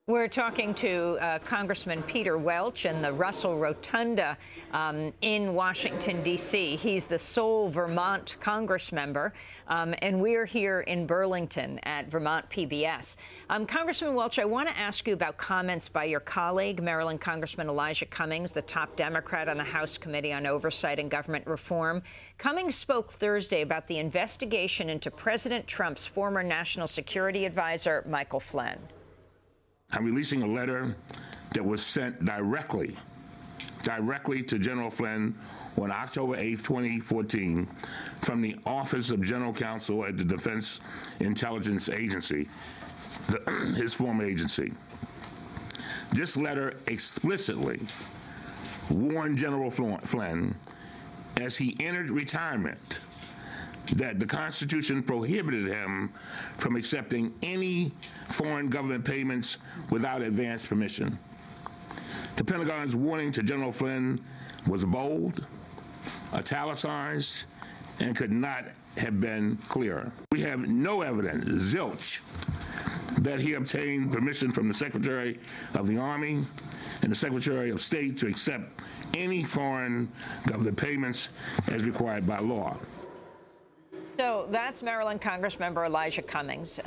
We're talking to Congressman Peter Welch in the Russell Rotunda in Washington, D.C. He's the sole Vermont Congress member, and we're here in Burlington at Vermont PBS. Congressman Welch, I want to ask you about comments by your colleague, Maryland Congressman Elijah Cummings, the top Democrat on the House Committee on Oversight and Government Reform. Cummings spoke Thursday about the investigation into President Trump's former National Security Advisor, Michael Flynn. I'm releasing a letter that was sent directly to General Flynn on October 8, 2014, from the Office of General Counsel at the Defense Intelligence Agency, his former agency. This letter explicitly warned General Flynn, as he entered retirement, that the Constitution prohibited him from accepting any foreign government payments without advance permission. The Pentagon's warning to General Flynn was bold, italicized, and could not have been clearer. We have no evidence, zilch, that he obtained permission from the Secretary of the Army and the Secretary of State to accept any foreign government payments as required by law. So that's Maryland Congressmember Elijah Cummings.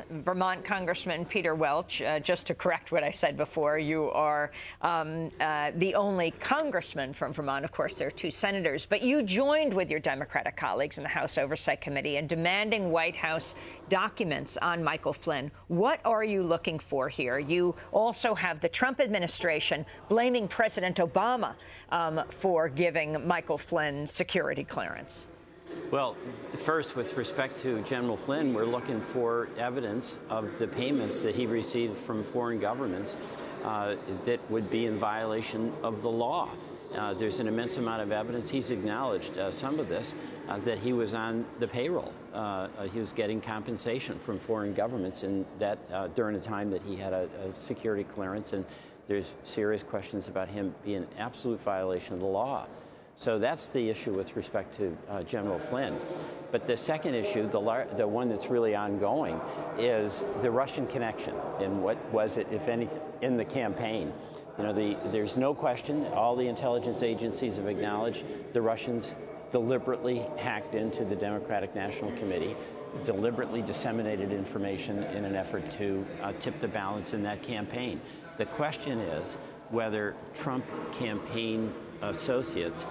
Vermont Congressman Peter Welch, just to correct what I said before, you are the only congressman from Vermont. Of course, there are two senators. But you joined with your Democratic colleagues in the House Oversight Committee in demanding White House documents on Michael Flynn. What are you looking for here? You also have the Trump administration blaming President Obama for giving Michael Flynn security clearance. Well, first, with respect to General Flynn, we're looking for evidence of the payments that he received from foreign governments that would be in violation of the law. There's an immense amount of evidence. He's acknowledged some of this, that he was on the payroll. He was getting compensation from foreign governments, and that during a time that he had a security clearance, and there's serious questions about him being an absolute violation of the law. So that's the issue with respect to General Flynn. But the second issue, the one that's really ongoing, is the Russian connection and what was it, if anything, in the campaign. You know, there's no question, all the intelligence agencies have acknowledged the Russians deliberately hacked into the Democratic National Committee, deliberately disseminated information in an effort to tip the balance in that campaign. The question is whether Trump campaign associates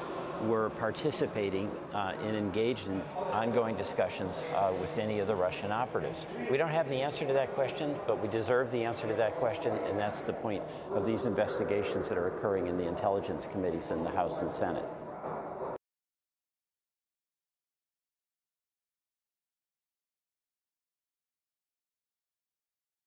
were participating and engaged in ongoing discussions with any of the Russian operatives. We don't have the answer to that question, but we deserve the answer to that question, and that's the point of these investigations that are occurring in the intelligence committees in the House and Senate.